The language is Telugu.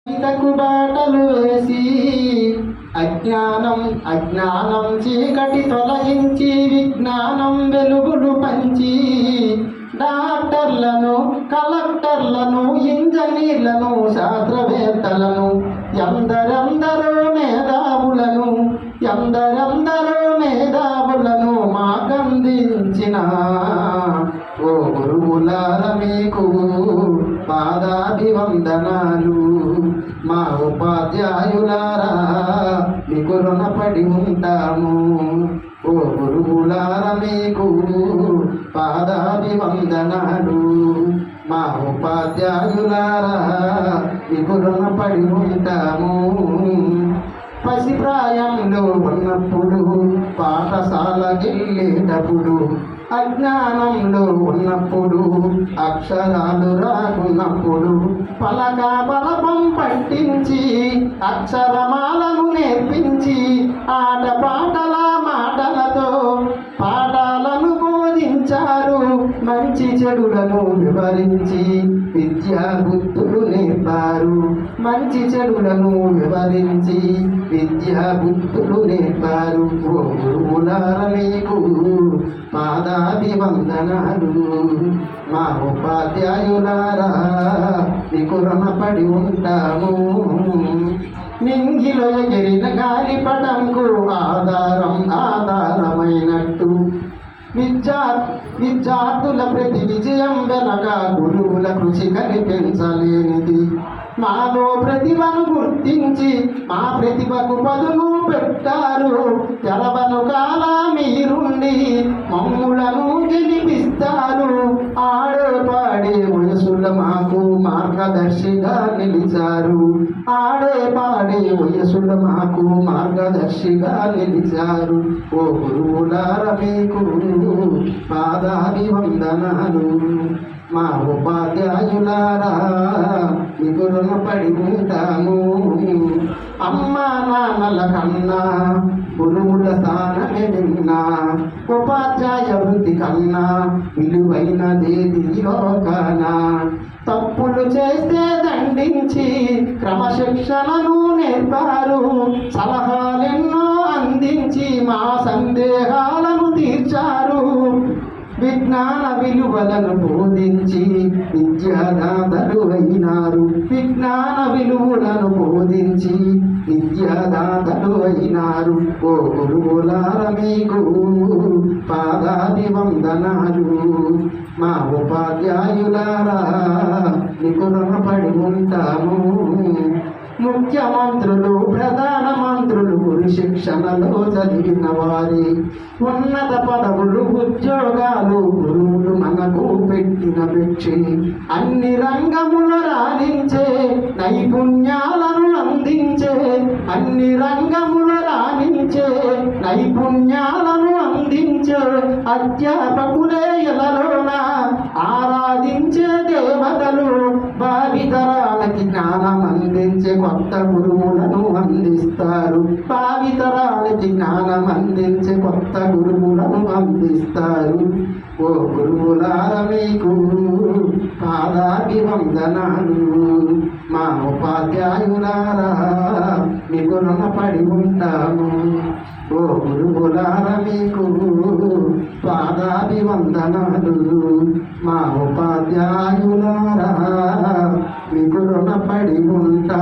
ఇతకు బాటలు వేసి అజ్ఞానం చీకటి తొలగించి విజ్ఞానం వెలుగులు పంచి డాక్టర్లను కలెక్టర్లను ఇంజనీర్లను శాస్త్రవేత్తలను ఎందరెందరో మేధావులను మాకందించిన ఓ గురువులార మీకు పాదాభివందనాలు. మా ఉపాధ్యాయులారా మీకు రుణపడి ఉంటాము. ఓ గురువులార మీకు పాదాభివందనాలు. మా ఉపాధ్యాయులారా మీకు రుణపడి ఉంటాము. పసిప్రాయంలో ఉన్నప్పుడు పాఠశాలకెళ్ళేటప్పుడు అజ్ఞానంలో ఉన్నప్పుడు అక్షరాలు రాకున్నప్పుడు పలక బలపం పట్టించి అక్షరమాలను నేర్పించి ఆట పాటల మాటలతో పాఠాలను బోధించారు. మంచి చెడులను వివరించి విద్యా బుద్ధులు నేర్పారు. మంచి చెడులను వివరించి విద్యా బుద్ధులు నేర్పారు. ఓ గురువులార మీకు పాదాభివందనాలు. మా ఉపాధ్యాయులారా మీకు రుణపడి ఉంటాము. నింగిలో ఎగిరిన గాలిపటంకు ఆధారమైనట్టు విద్యార్థుల ప్రతి విజయం వెనక గురువుల కృషి కనిపించలేనిది. మాలో ప్రతిభను గుర్తించి మా ప్రతిభకు పదును పెట్టారు. తెలవను కాల మీరుండి మమ్ములను గెలిపిస్తారు. ఆడే పాడే వయసుల మాకు మార్గదర్శిగా నిలిచారు. ఆడే పాడే వయసుల మాకు మార్గదర్శిగా నిలిచారు. ఓ గురువులార మీకు పాదాభివందనాలు. మా ఉపాధ్యాయులారా మీకు రుణపడి ఉంటాము. అమ్మా నాన్నల కన్నా గురువుల స్థానమే విన్నా ఉపాధ్యాయ వృత్తి కన్నా విలువైనదేది లోకాన. తప్పులు చేస్తే దండించి క్రమశిక్షణను నేర్పారు. సలహాలెన్నో అందించి మా సందేహాలను తీర్చారు. విజ్ఞాన విలువలను బోధించి విద్యాదాతలు అయినారు. విజ్ఞాన విలువలను బోధించి విద్యాదాతలు అయినారు. ఓ గురువులార మీకు పాదాభివందనాలు. మా ఉపాధ్యాయులారా మీకు రుణపడి ఉంటాము. ముఖ్యమంత్రులు ప్రధానమంత్రులు గురు శిక్షణలో చదివిన వారి ఉన్నత పదవులు ఉద్యోగాలు గురువులు మనకు పెట్టిన భిక్షి. అన్ని రంగముల రాణించే నైపుణ్యాలను అందించే అన్ని రంగముల రాణించే నైపుణ్యాలను అందించే అధ్యాపకులే ఎలలోన ఆరాధించే దేవతలు. భావితరాలకి జ్ఞానం అందించే కొత్త గురువులను అందిస్తారు. భావితరాలకి జ్ఞానం అందించే కొత్త గురువులను అందిస్తారు. ఓ గురువులార మీకు పాదాభివందనాలు. మా ఉపాధ్యాయులారా మీకు రుణపడి ఉంటాము. ఓ గురువులార మీకు పాదాభివందనాలు. మా ఉపాధ్యాయులారా మీకు రుణపడి ఉంటా.